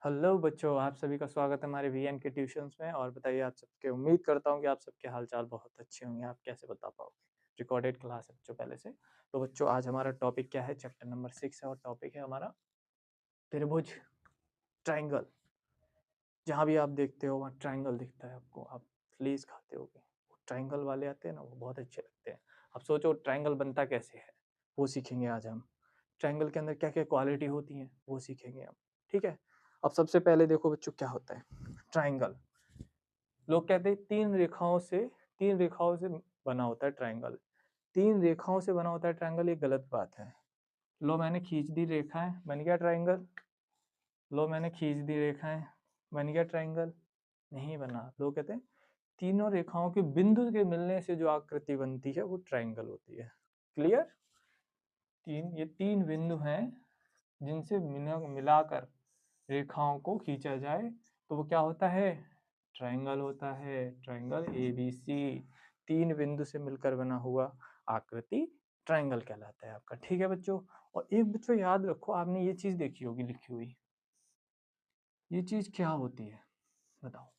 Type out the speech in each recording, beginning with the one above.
Hello बच्चों, आप सभी का स्वागत है हमारे वीएन के ट्यूशंस में। और बताइए आप सबके, उम्मीद करता हूँ कि आप सबके हालचाल बहुत अच्छे होंगे। आप कैसे बता पाओगे, रिकॉर्डेड क्लास है बच्चों पहले से। तो बच्चों आज हमारा टॉपिक क्या है, चैप्टर नंबर 6 है और टॉपिक है हमारा त्रिभुज, ट्राइंगल। जहाँ भी आप देखते हो वहाँ ट्राइंगल दिखता है आपको, आप प्लीज खाते होगे। ट्राइंगल वाले आते हैं ना, वो बहुत अच्छे लगते हैं। आप सोचो ट्राइंगल बनता कैसे है, वो सीखेंगे आज हम। ट्राइंगल के अंदर क्या क्या क्वालिटी होती हैं वो सीखेंगे हम, ठीक है। अब सबसे पहले देखो बच्चों क्या होता है ट्राइंगल। लोग कहते हैं तीन रेखाओं से बना होता है ट्राइंगल। तीन रेखाओं से बना होता है ट्राइंगल, ये गलत बात है। लो मैंने खींच दी रेखाएं, बन गया ट्राइंगल। लो मैंने खींच दी रेखाएं, बन गया ट्राइंगल। नहीं बना। लोग कहते हैं तीनों रेखाओं के बिंदु के मिलने से जो आकृति बनती है वो ट्राइंगल होती है। क्लियर। ये तीन बिंदु हैं जिनसे मिलाकर रेखाओं को खींचा जाए तो वो क्या होता है, ट्राइंगल होता है। ट्राइंगल ABC, तीन बिंदु से मिलकर बना हुआ आकृति ट्राइंगल कहलाता है आपका, ठीक है बच्चों। और एक बच्चों याद रखो, आपने ये चीज देखी होगी लिखी हुई, ये चीज क्या होती है बताओ।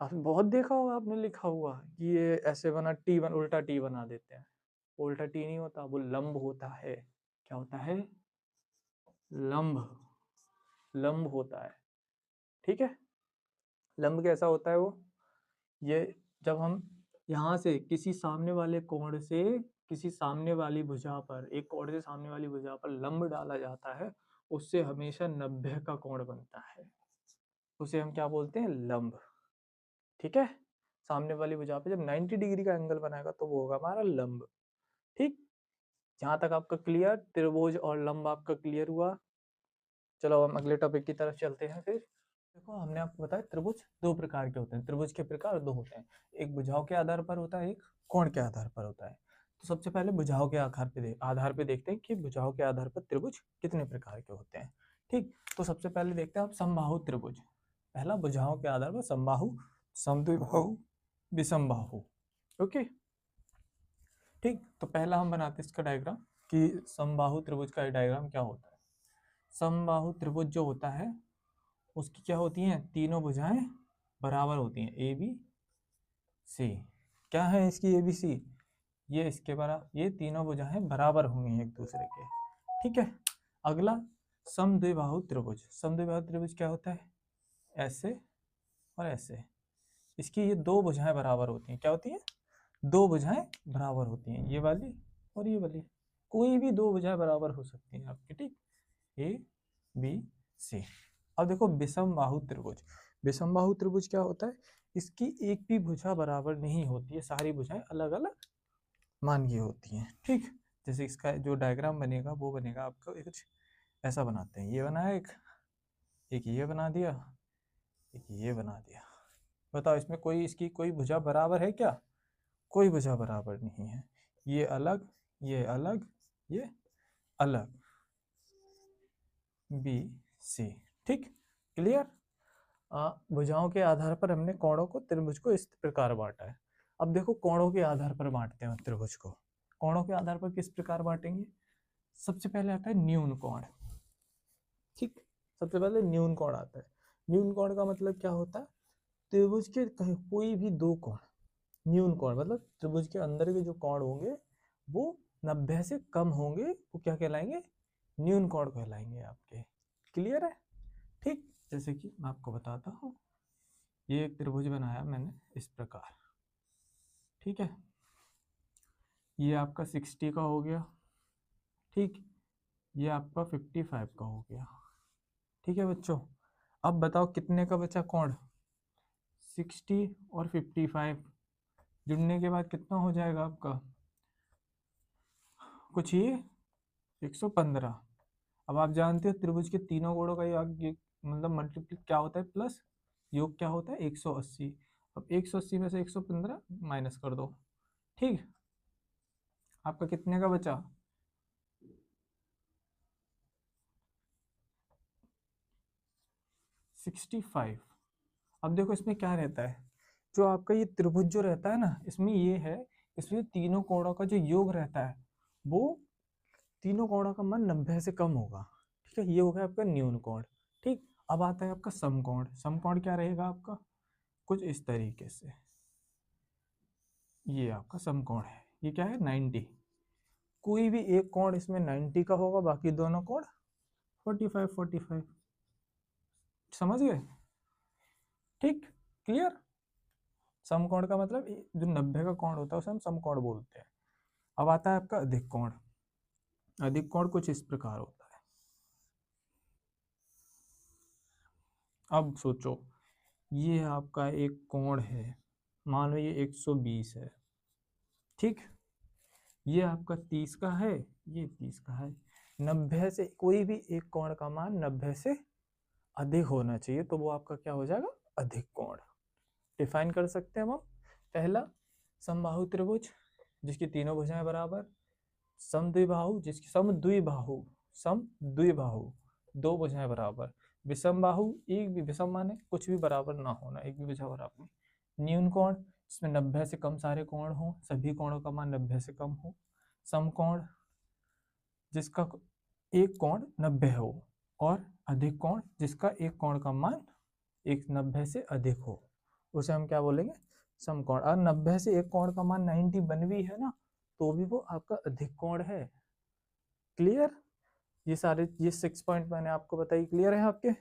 आपने बहुत देखा होगा, आपने लिखा हुआ कि ये ऐसे बना, उल्टा टी बना देते हैं। उल्टा टी नहीं होता, वो लंब होता है। क्या होता है, लंब। लंब होता है, ठीक है। लंब कैसा होता है वो, ये जब हम यहाँ से किसी सामने वाले कोण से किसी सामने वाली भुजा पर, एक कोण से सामने वाली भुजा पर लंब डाला जाता है, उससे हमेशा 90 का कोण बनता है। उसे हम क्या बोलते हैं, लंब, ठीक है। सामने वाली भुजा पे जब 90 डिग्री का एंगल बनाएगा तो वो होगा हमारा लंब, ठीक। जहां तक आपका क्लियर, त्रिभुज और लंब आपका क्लियर हुआ। चलो हम अगले टॉपिक की तरफ चलते हैं फिर। देखो हमने आपको बताया त्रिभुज दो प्रकार के होते हैं, त्रिभुज के प्रकार दो होते हैं। एक भुजाओं के आधार पर होता है, एक कोण के आधार पर होता है। तो सबसे पहले भुजाओं के आधार पे देखते हैं कि भुजाओं के आधार पर त्रिभुज कितने प्रकार के होते हैं, ठीक। तो सबसे पहले देखते हैं आप समबाहु त्रिभुज। पहला, भुजाओं के आधार पर समबाहु, समद्विबाहु, विषमबाहु, ओके, ठीक। तो पहला हम बनाते हैं इसका डायग्राम कि समबाहु त्रिभुज का डायग्राम क्या होता है। समबाहु त्रिभुज जो होता है उसकी क्या होती हैं, तीनों भुजाएं बराबर होती हैं, ABC। क्या है इसकी ABC, ये इसके बराबर, ये तीनों भुजाएं बराबर होंगी एक दूसरे के, ठीक है। अगला, समद्विबाहु त्रिभुज। समद्विबाहु त्रिभुज क्या होता है, ऐसे और ऐसे, इसकी ये दो भुजाएं बराबर होती हैं। क्या होती हैं, दो भुजाएं बराबर होती हैं, ये वाली और ये वाली। कोई भी दो भुजाएं बराबर हो सकती हैं आपकी, ठीक, ABC। अब देखो विषम बाहु त्रिभुज। विषम बाहु त्रिभुज क्या होता है, इसकी एक भी भुजा बराबर नहीं होती है, सारी भुजाएं अलग अलग मान की होती हैं, ठीक। जैसे इसका जो डायग्राम बनेगा वो बनेगा आपको कुछ ऐसा बनाते हैं, ये बनाया एक ये बना दिया, एक ये बना दिया। बताओ इसमें कोई, इसकी कोई भुजा बराबर है क्या, कोई भुजा बराबर नहीं है। ये अलग, ये अलग, ये अलग, BC, ठीक, क्लियर। भुजाओं के आधार पर हमने कोणों को, त्रिभुज को इस प्रकार बांटा है। अब देखो कोणों के आधार पर बांटते हैं त्रिभुज को। कोणों के आधार पर किस प्रकार बांटेंगे, सबसे पहले आता है न्यून कोण, ठीक। सबसे पहले न्यून कोण आता है। न्यून कोण का मतलब क्या होता है, त्रिभुज के कहीं कोई भी दो कोण, न्यून कोण मतलब त्रिभुज के अंदर के जो कोण होंगे वो 90 से कम होंगे, वो क्या कहलाएंगे, न्यून कोण कहलाएंगे आपके, क्लियर है, ठीक। जैसे कि मैं आपको बताता हूँ, ये एक त्रिभुज बनाया मैंने इस प्रकार, ठीक है। ये आपका 60 का हो गया, ठीक। ये आपका 55 का हो गया, ठीक है बच्चों। अब बताओ कितने का बचा कोण, 60 और 55 जुड़ने के बाद कितना हो जाएगा आपका, कुछ ये 115। अब आप जानते हो त्रिभुज के तीनों कोणों का ये मतलब मल्टीप्लाई क्या होता है, प्लस योग क्या होता है, 180। अब 180 में से 115 माइनस कर दो, ठीक। आपका कितने का बचा, 65। अब देखो इसमें क्या रहता है, जो आपका ये त्रिभुज जो रहता है ना, इसमें ये है, इसमें तीनों कोणों का जो योग रहता है वो तीनों कोणों का मान 90 से कम होगा, ठीक है। ये हो गया आपका न्यून कोण, ठीक, अब आता है आपका समकोण। समकोण क्या रहेगा आपका, कुछ इस तरीके से, ये आपका समकोण है। ये क्या है, 90। कोई भी एक कोण इसमें 90 का होगा, बाकी दोनों कोण 45। समझ गए, ठीक, क्लियर। समकोण का मतलब जो 90 का कोण होता है उसे हम समकोण बोलते हैं। अब आता है आपका अधिक कोण। अधिक कोण कुछ इस प्रकार होता है। अब सोचो, ये आपका एक कोण है, मान लो ये 120 है, ठीक, ये आपका 30 का है, ये 30 का है। 90 से कोई भी एक कोण का मान 90 से अधिक होना चाहिए, तो वो आपका क्या हो जाएगा, अधिक कोण। डिफाइन कर सकते हैं हम। पहला, समबाहु त्रिभुज जिसकी तीनों भुजाएं बराबर। समद्विबाहु जिसकी समद्विबाहु दो भुजाएं बराबर। विषम बाहु, एक भी विषम माने कुछ भी बराबर ना होना, एक भी भुजा बराबर। न्यून कोण जिसमें 90 से कम सारे कोण हो, सभी कोणों का मान 90 से कम हो। समकोण जिसका एक कोण 90 हो, और अधिक कोण जिसका एक कोण का मान 90 से अधिक हो, उसे हम क्या बोलेंगे, समकोण। और 90 से एक कोण का मान 90 बन भी है ना, तो भी वो आपका अधिक कोण है। क्लियर, ये 6 पॉइंट मैंने आपको बताई, क्लियर है आपके।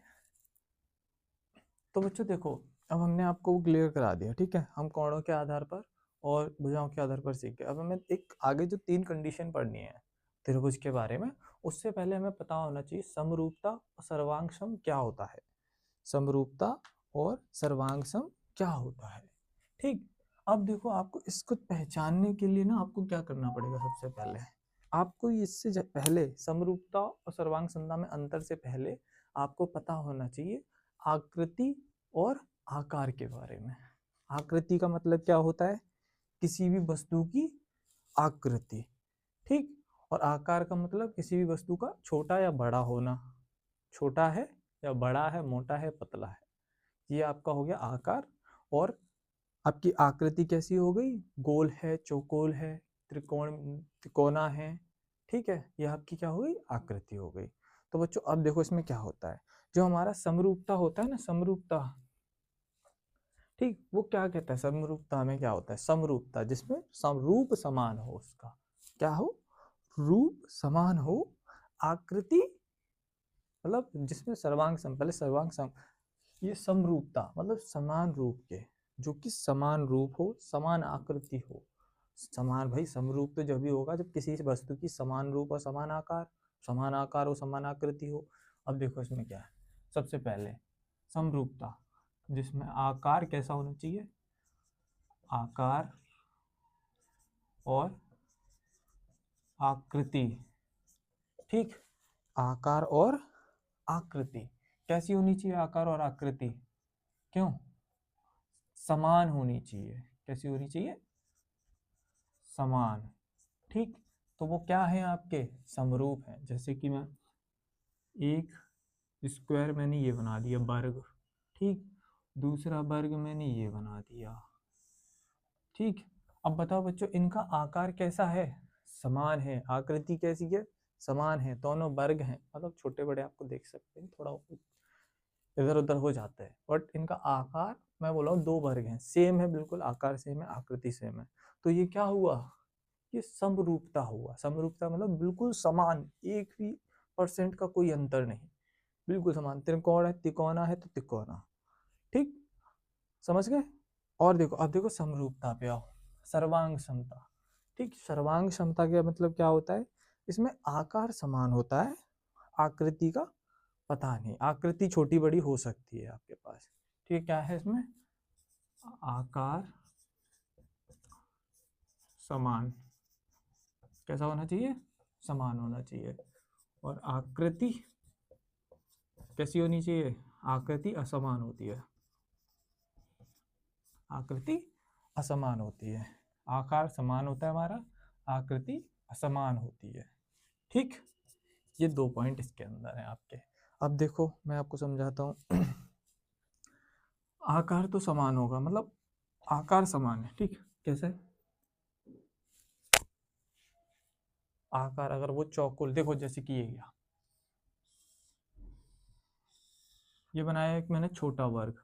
तो बच्चों देखो, अब हमने आपको क्लियर करा दिया, ठीक है, हम कोणों के आधार पर और भुजाओं के आधार पर सीख गए। अब हमें एक आगे जो 3 कंडीशन पढ़नी है त्रिभुज के बारे में, उससे पहले हमें पता होना चाहिए समरूपता और सर्वांग सम क्या होता है। समरूपता और सर्वांग सम क्या होता है, ठीक। अब देखो, आपको इसको पहचानने के लिए ना आपको क्या करना पड़ेगा, सबसे पहले आपको इससे पहले समरूपता और सर्वांग समता में अंतर से पहले आपको पता होना चाहिए आकृति और आकार के बारे में। आकृति का मतलब क्या होता है, किसी भी वस्तु की आकृति, ठीक। और आकार का मतलब किसी भी वस्तु का छोटा या बड़ा होना, छोटा है या बड़ा है, मोटा है, पतला है, ये आपका हो गया आकार। और आपकी आकृति कैसी हो गई, गोल है, चौकोर है, त्रिकोणा है, ठीक है, ये आपकी क्या हो गई, आकृति हो गई। तो बच्चों अब देखो इसमें क्या होता है, जो हमारा समरूपता होता है ना, समरूपता, ठीक, वो क्या कहता है, समरूपता में क्या होता है, समरूपता जिसमें समरूप समान हो, उसका क्या हो, रूप समान हो, आकृति मतलब जिसमें सर्वांग सम, पहले सर्वांग सम, ये समरूपता मतलब समान रूप के, जो कि समान रूप हो, समान आकृति हो। समान भाई, समरूप तो जब भी होगा जब किसी वस्तु की समान रूप और समान आकार हो, समान आकृति हो। अब देखो इसमें क्या है, सबसे पहले समरूपता जिसमें आकार कैसा होना चाहिए, आकार और आकृति, ठीक, आकार और आकृति कैसी होनी चाहिए, आकार और आकृति क्यों, समान होनी चाहिए। कैसी होनी चाहिए, समान, ठीक। तो वो क्या है, आपके समरूप है। जैसे कि मैं एक स्क्वायर मैंने ये बना दिया वर्ग, ठीक, दूसरा वर्ग मैंने ये बना दिया, ठीक। अब बताओ बच्चों, इनका आकार कैसा है, समान है, आकृति कैसी है, समान है, दोनों वर्ग हैं, मतलब छोटे बड़े आपको देख सकते हैं, थोड़ा इधर उधर हो जाता है, बट इनका आकार मैं बोला हूँ, दो वर्ग हैं, सेम है बिल्कुल, आकार सेम है, आकृति सेम है, तो ये क्या हुआ, ये समरूपता हुआ। समरूपता मतलब बिल्कुल समान, एक भी % का कोई अंतर नहीं, बिल्कुल समान। त्रिकोण है, तिकोना है तो तिकोना, ठीक, समझ गए। और देखो, अब देखो समरूपता पे आओ, सर्वांग समता, ठीक। सर्वांग समता का मतलब क्या होता है, इसमें आकार समान होता है, आकृति का पता नहीं, आकृति छोटी बड़ी हो सकती है आपके पास, ठीक है। क्या है इसमें, आकार समान, कैसा होना चाहिए, समान होना चाहिए। और आकृति कैसी होनी चाहिए, आकृति असमान होती है, आकृति असमान होती है। आकार समान होता है हमारा, आकृति असमान होती है, ठीक। ये 2 पॉइंट इसके अंदर है आपके। अब देखो मैं आपको समझाता हूँ। आकार तो समान होगा, मतलब आकार समान है, ठीक, कैसे, आकार अगर वो चौकोर, देखो जैसे कि ये गया, ये बनाया एक मैंने छोटा वर्ग,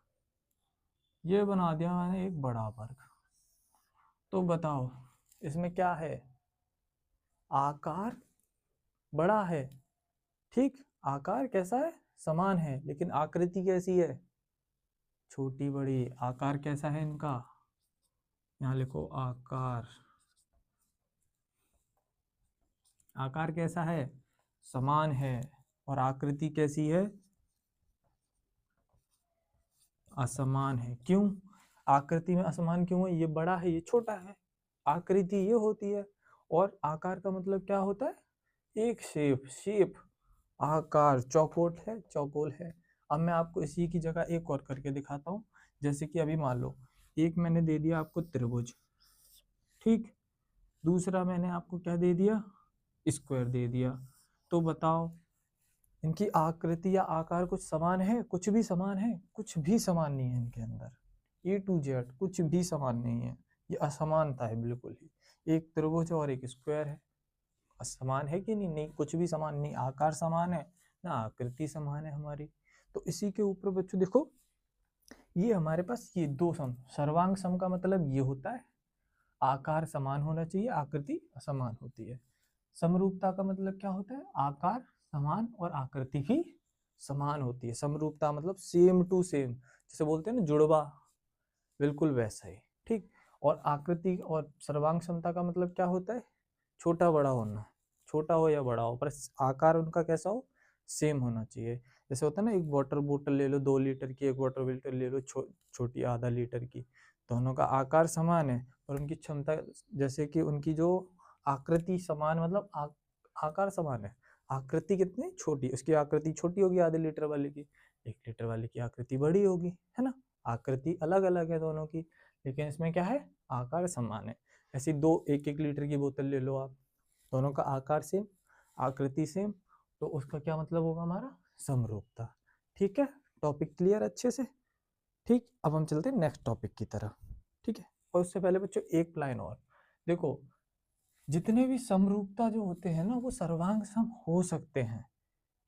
ये बना दिया मैंने एक बड़ा वर्ग। तो बताओ इसमें क्या है, आकार बड़ा है, ठीक, आकार कैसा है, समान है, लेकिन आकृति कैसी है, छोटी बड़ी। आकार कैसा है इनका, यहाँ लिखो आकार, आकार कैसा है, समान है, और आकृति कैसी है, असमान है। क्यों आकृति में असमान क्यों है, ये बड़ा है ये छोटा है, आकृति ये होती है, और आकार का मतलब क्या होता है, एक शेप, शेप, आकार, चौकोट है, चौकोल है। अब मैं आपको इसी की जगह एक और करके दिखाता हूँ। जैसे कि अभी मान लो एक मैंने दे दिया आपको त्रिभुज, ठीक, दूसरा मैंने आपको क्या दे दिया, स्क्वायर दे दिया। तो बताओ इनकी आकृति या आकार कुछ समान है, कुछ भी समान है, कुछ भी समान नहीं है इनके अंदर, ए टू जेड कुछ भी समान नहीं है, ये असमानता है बिल्कुल ही। एक त्रिभुज और एक स्क्वायर है, समान है कि नहीं, नहीं कुछ भी समान नहीं, आकार समान है ना आकृति समान है हमारी। तो इसी के ऊपर बच्चों देखो, ये हमारे पास ये दो सम, सर्वांग सम का मतलब ये होता है आकार समान होना चाहिए, आकृति असमान होती है। समरूपता का मतलब क्या होता है, आकार समान और आकृति भी समान होती है। समरूपता मतलब सेम टू सेम, जैसे बोलते हैं ना जुड़वा, बिल्कुल वैसा ही, ठीक। और आकृति और सर्वांग क्षमता का मतलब क्या होता है, छोटा बड़ा होना, छोटा हो या बड़ा हो पर आकार उनका कैसा हो, सेम होना चाहिए। जैसे होता है ना, एक वाटर बोतल ले लो 2 लीटर की, एक वाटर बोतल ले लो छोटी आधा लीटर की, दोनों का आकार समान है और उनकी क्षमता, जैसे कि उनकी जो आकृति समान मतलब आकार समान है, आकृति कितनी छोटी, उसकी आकृति छोटी होगी आधे लीटर वाले की, 1 लीटर वाले की आकृति बड़ी होगी, है ना। आकृति अलग अलग है दोनों की, लेकिन इसमें क्या है, आकार समान है। ऐसी दो 1-1 लीटर की बोतल ले लो आप, दोनों का आकार सेम, आकृति सेम, तो उसका क्या मतलब होगा हमारा, समरूपता। ठीक है, टॉपिक क्लियर अच्छे से, ठीक। अब हम चलते हैं नेक्स्ट टॉपिक की तरफ, ठीक है। और उससे पहले बच्चों एक लाइन और देखो, जितने भी समरूपता जो होते हैं ना वो सर्वांग सम हो सकते हैं।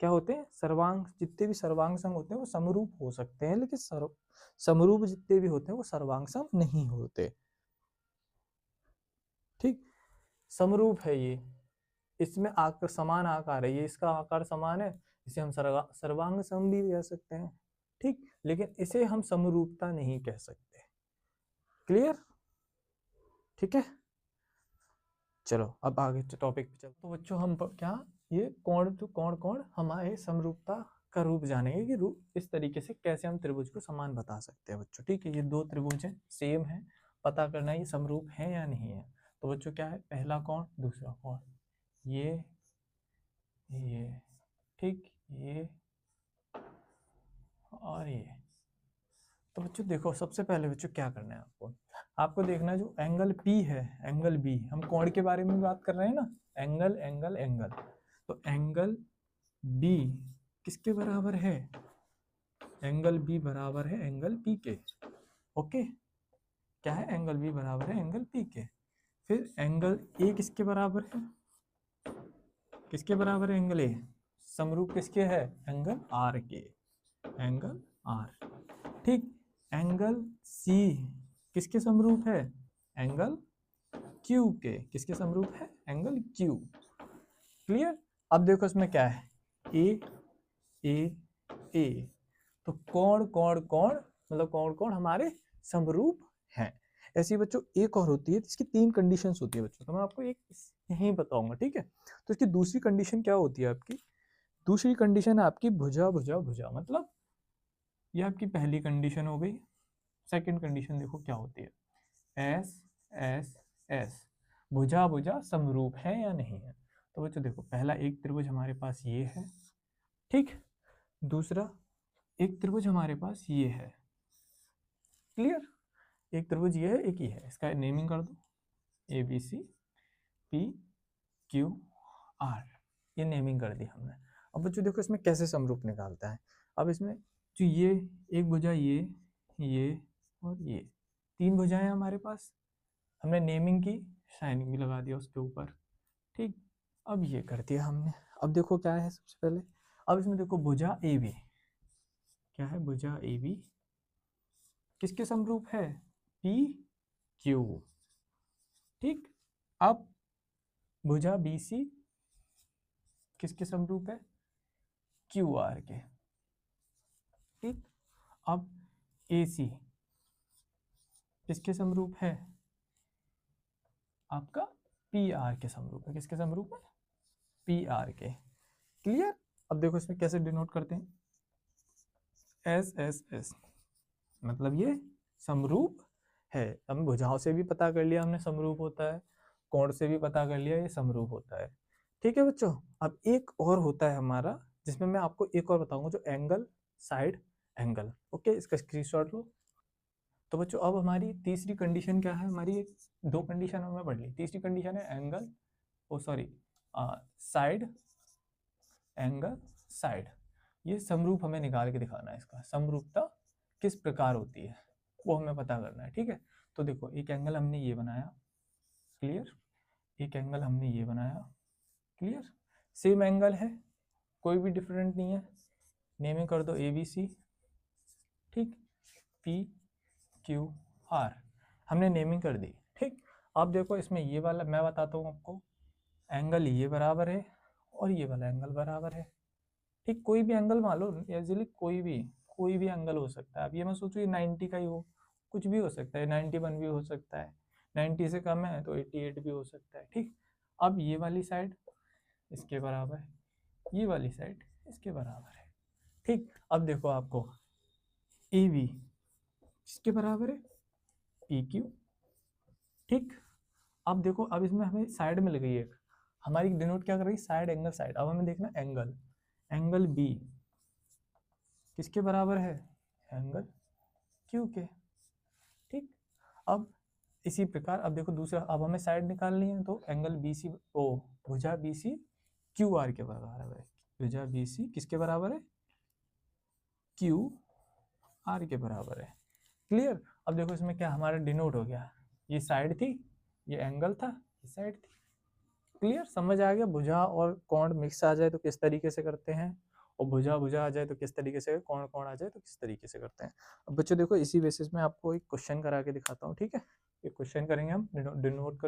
क्या होते हैं, सर्वांग, जितने भी सर्वांग सम होते हैं वो समरूप हो सकते हैं, लेकिन समरूप जितने भी होते हैं वो सर्वांग सम नहीं होते, ठीक। समरूप है ये, इसमें आकार समान आकार है, ये इसका आकार समान है, इसे हम सर्वांग सम भी कह सकते हैं, ठीक, लेकिन इसे हम समरूपता नहीं कह सकते। क्लियर, ठीक है। चलो अब आगे टॉपिक पे चलते। तो बच्चों हम क्या, ये कोण तो कोण हमारे समरूपता का रूप जानेंगे कि रूप इस तरीके से कैसे हम त्रिभुज को समान बता सकते हैं बच्चों, ठीक है। ये दो त्रिभुज हैं, सेम है, पता करना है ये समरूप है या नहीं है। तो बच्चों क्या है, पहला कोण दूसरा कोण, ये ठीक, ये और ये। तो बच्चों देखो सबसे पहले बच्चों क्या करना है आपको, आपको देखना है जो एंगल P है, एंगल B, हम कोण के बारे में बात कर रहे हैं ना, एंगल एंगल एंगल, तो एंगल B किसके बराबर है, एंगल B बराबर है एंगल P के, ओके। क्या है, एंगल B बराबर है एंगल P के। फिर एंगल A किसके बराबर है, किसके बराबर है एंगल A, समरूप किसके है, एंगल R के, एंगल R, ठीक। एंगल C किसके समरूप है, एंगल Q के, किसके समरूप है, एंगल Q। क्लियर। अब देखो इसमें क्या है, ए ए ए, तो कोण कोण कोण मतलब कोण कोण हमारे समरूप हैं। ऐसी बच्चों एक और होती है, इसकी 3 कंडीशंस होती है बच्चों, तो मैं आपको एक यही बताऊंगा, ठीक है। तो इसकी दूसरी कंडीशन क्या होती है आपकी, दूसरी कंडीशन है आपकी भुजा भुजा भुजा, मतलब ये आपकी पहली कंडीशन हो गई। सेकंड कंडीशन देखो क्या होती है, एस एस एस, भुजा भुजा समरूप है या नहीं है। तो बच्चों देखो पहला एक त्रिभुज हमारे पास ये है, ठीक, दूसरा एक त्रिभुज हमारे पास ये है, क्लियर। एक त्रिभुज ये है, एक ये है, इसका नेमिंग कर दो A B C P Q R, ये नेमिंग कर दी हमने। अब बच्चों देखो इसमें कैसे समरूप निकालता है, अब इसमें जो ये एक भुजा, ये और ये 3 भुजाएं हमारे पास, हमने नेमिंग की, शाइनिंग भी लगा दिया उसके ऊपर, ठीक। अब ये कर दिया हमने। अब देखो क्या है सबसे पहले, अब इसमें देखो भुजा ए बी, क्या है, भुजा ए बी किसके समरूप है, पी क्यू। ठीक, अब भुजा बी सी किसके समरूप है, क्यू आर के। ठीक, अब ए सी किसके समरूप है, आपका पी आर के समरूप है। किसके समरूप है, पी आर के। क्लियर। अब देखो इसमें कैसे डिनोट करते हैं, एस एस एस, मतलब ये समरूप है। हम भुजाओं से भी पता कर लिया हमने समरूप होता है, कोण से भी पता कर लिया ये समरूप होता है। ठीक है बच्चों, अब एक और होता है हमारा जिसमें मैं आपको एक और बताऊंगा, जो एंगल साइड एंगल। ओके, इसका स्क्रीनशॉट लो। तो बच्चों अब हमारी तीसरी कंडीशन क्या है, हमारी एक दो कंडीशन हमने पढ़ ली। तीसरी कंडीशन है एंगल, ओ सॉरी, साइड एंगल साइड। ये समरूप हमें निकाल के दिखाना है, इसका समरूपता किस प्रकार होती है वो हमें पता करना है। ठीक है, तो देखो एक एंगल हमने ये बनाया, क्लियर, एक एंगल हमने ये बनाया, क्लियर, सेम एंगल है, कोई भी डिफरेंट नहीं है, नेमिंग कर दो ए बी सी। ठीक, पी क्यू आर हमने नेमिंग कर दी। ठीक, अब देखो इसमें ये वाला मैं बताता हूँ आपको, एंगल ये बराबर है और ये वाला एंगल बराबर है। ठीक, कोई भी एंगल मान लो, इजीली कोई भी एंगल हो सकता है। अब ये मैं सोचूँ ये 90 का ही हो, कुछ भी हो सकता है, 91 भी हो सकता है, 90 से कम है तो 88 भी हो सकता है। ठीक, अब ये वाली साइड इसके बराबर है, ये वाली साइड इसके बराबर है। ठीक, अब देखो आपको ए बी किसके बराबर है, पी क्यू। ठीक, अब देखो अब इसमें हमें साइड मिल गई एक, हमारी डिनोट क्या कर रही है, साइड एंगल साइड। अब हमें देखना एंगल, एंगल बी किसके बराबर है, एंगल क्यू के। ठीक, अब इसी प्रकार अब देखो दूसरा, अब हमें साइड निकालनी है तो एंगल बी सी, ओ भुजा बी सी क्यू आर के बराबर है। भुजा बी सी किसके बराबर है, क्यू आर के बराबर है। क्लियर। अब देखो इसमें क्या हमारा डिनोट हो गया, ये साइड थी, ये एंगल था, ये साइड थी। क्लियर, समझ आ गया। भुजा और कोण मिक्स आ जाए तो किस तरीके से करते हैं, और भुजा भुजा आ जाए तो किस तरीके से, कोण कोण आ जाए तो किस तरीके से करते हैं। अब बच्चों देखो इसी बेसिस में आपको एक क्वेश्चन करा के दिखाता हूँ। ठीक है, एक क्वेश्चन करेंगे हम, डिनोट कर।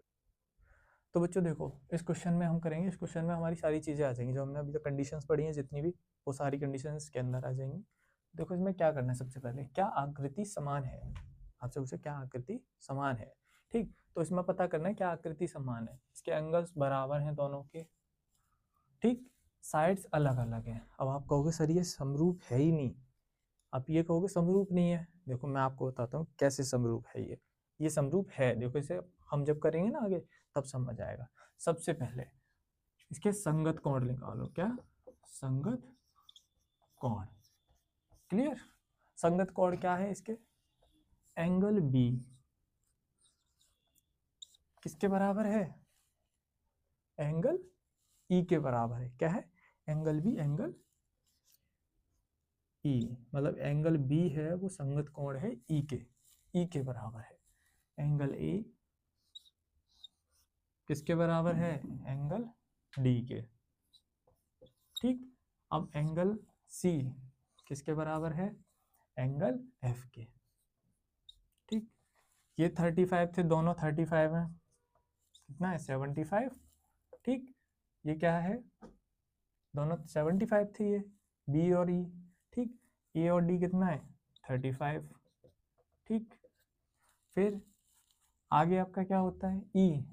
तो बच्चों देखो इस क्वेश्चन में हम करेंगे, इस क्वेश्चन में हमारी सारी चीजें आ जाएंगी जो हमने अभी तक कंडीशंस पढ़ी हैं जितनी भी, वो सारी कंडीशंस इसके अंदर आ जाएंगी। देखो इसमें क्या करना है, सबसे पहले क्या आकृति समान है, आपसे पूछे क्या आकृति समान है। ठीक, तो इसमें पता करना है क्या आकृति समान है, इसके एंगल्स बराबर हैं दोनों के। ठीक, साइड्स अलग अलग हैं। अब आप कहोगे सर ये समरूप है ही नहीं, आप ये कहोगे समरूप नहीं है। देखो मैं आपको बताता हूँ कैसे समरूप है ये समरूप है। देखो इसे हम जब करेंगे ना आगे तब समझ आएगा। सबसे पहले इसके संगत कोण निकालो, क्या संगत कोण। क्लियर, संगत कोण क्या है इसके, एंगल बी किसके बराबर है, एंगल ई के बराबर है। क्या है, एंगल बी एंगल ई, मतलब एंगल बी है वो संगत कोण है ई के बराबर है। एंगल ए किसके बराबर है, एंगल डी के। ठीक, अब एंगल सी किसके बराबर है, एंगल एफ के। ठीक, ये 35 थे, दोनों 35 हैं, कितना है 75। ठीक, ये क्या है, दोनों 75 थे ये, बी और ई। ठीक, ए और डी कितना है 35। ठीक, फिर आगे आपका क्या होता है, ई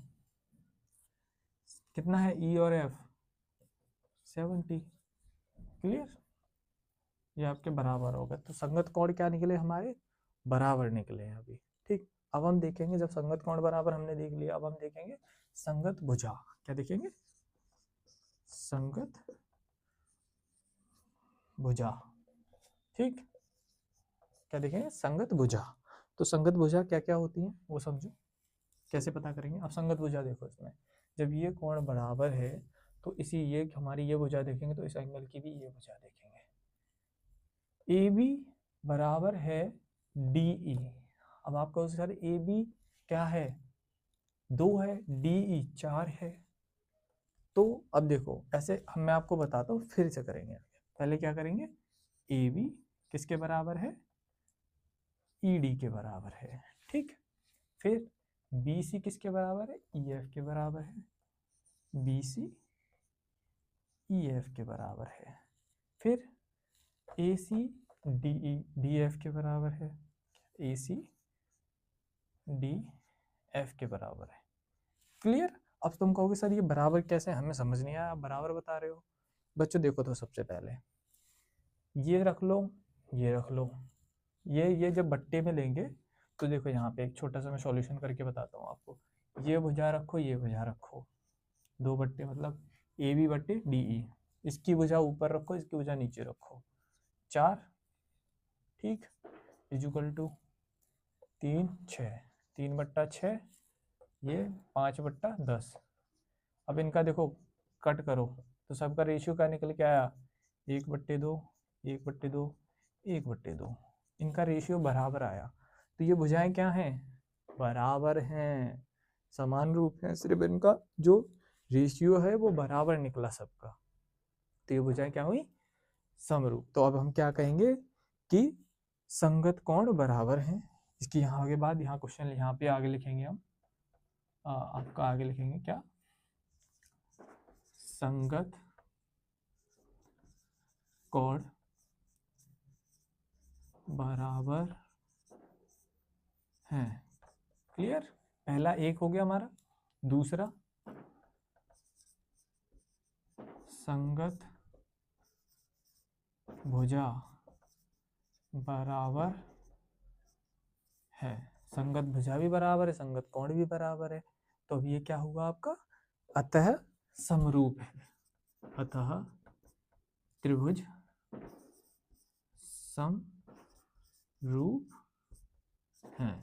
कितना है, ई और एफ 70। क्लियर, ये आपके बराबर होगा। तो संगत कोण क्या निकले हमारे, बराबर निकले हैं अभी। ठीक, अब हम देखेंगे जब संगत कोण बराबर हमने देख लिया, अब हम देखेंगे संगत भुजा। क्या देखेंगे, संगत भुजा। ठीक, क्या देखेंगे, संगत भुजा। तो संगत भुजा क्या क्या होती है वो समझो, कैसे पता करेंगे। अब संगत भुजा देखो, इसमें जब ये कोण बराबर है तो इसी ये हमारी ये भुजा देखेंगे तो इस एंगल की भी ये भुजा देखेंगे। ए बी बराबर है डी ई। अब आप कहो सर ए बी क्या है 2 है, डी ई 4 है। तो अब देखो ऐसे मैं आपको बताता हूँ, फिर से करेंगे। पहले क्या करेंगे, ए बी किसके बराबर है, ED के बराबर है। ठीक, फिर BC किसके बराबर है, EF के बराबर है, BC EF के बराबर है। फिर AC DF के बराबर है, AC DF के बराबर है। क्लियर। अब तुम कहोगे सर ये बराबर कैसे, हमें समझ नहीं आया, आप बराबर बता रहे हो। बच्चों देखो तो सबसे पहले ये रख लो, ये रख लो, ये जब बट्टे में लेंगे तो देखो यहाँ पे एक छोटा सा मैं सॉल्यूशन करके बताता हूँ आपको। ये भुजा रखो, ये भुजा रखो, दो बट्टे मतलब AB बट्टे DE, इसकी भुजा ऊपर रखो, इसकी भुजा नीचे रखो, 4, ठीक, इजुकल टू 3 6, 3/6, ये 5/10। अब इनका देखो कट करो तो सबका रेशियो क्या निकल के आया, 1/2, 1/2, 1/2। इनका रेशियो बराबर आया, तो ये भुजाएं क्या हैं, बराबर हैं, समान रूप हैं, सिर्फ इनका जो रेशियो है वो बराबर निकला सबका, तो ये भुजाएं क्या हुई, समरूप। तो अब हम क्या कहेंगे कि संगत कोण बराबर हैं। इसकी यहाँ आगे बाद, यहाँ क्वेश्चन यहाँ पे आगे लिखेंगे हम, आपका आगे लिखेंगे क्या, संगत कोण बराबर हैं। क्लियर, पहला एक हो गया हमारा। दूसरा संगत भुजा बराबर है, संगत भुजा भी बराबर है, संगत कोण भी बराबर है, तो अब ये क्या हुआ आपका, अतः समरूप है, अतः त्रिभुज समरूप है।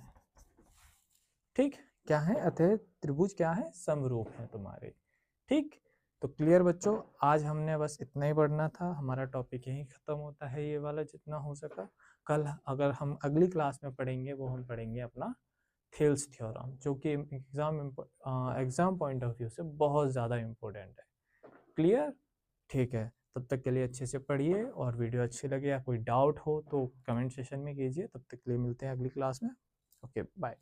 ठीक, क्या है, अतः त्रिभुज क्या है, समरूप है तुम्हारे। ठीक, तो क्लियर बच्चों, आज हमने बस इतना ही पढ़ना था, हमारा टॉपिक यहीं खत्म होता है ये वाला जितना हो सका। कल अगर हम अगली क्लास में पढ़ेंगे वो हम पढ़ेंगे अपना थेल्स थ्योरम, जो कि एग्जाम पॉइंट ऑफ व्यू से बहुत ज़्यादा इम्पोर्टेंट है। क्लियर, ठीक है, तब तक के लिए अच्छे से पढ़िए, और वीडियो अच्छी लगे या कोई डाउट हो तो कमेंट सेशन में कीजिए। तब तक के लिए मिलते हैं अगली क्लास में। Okay, bye.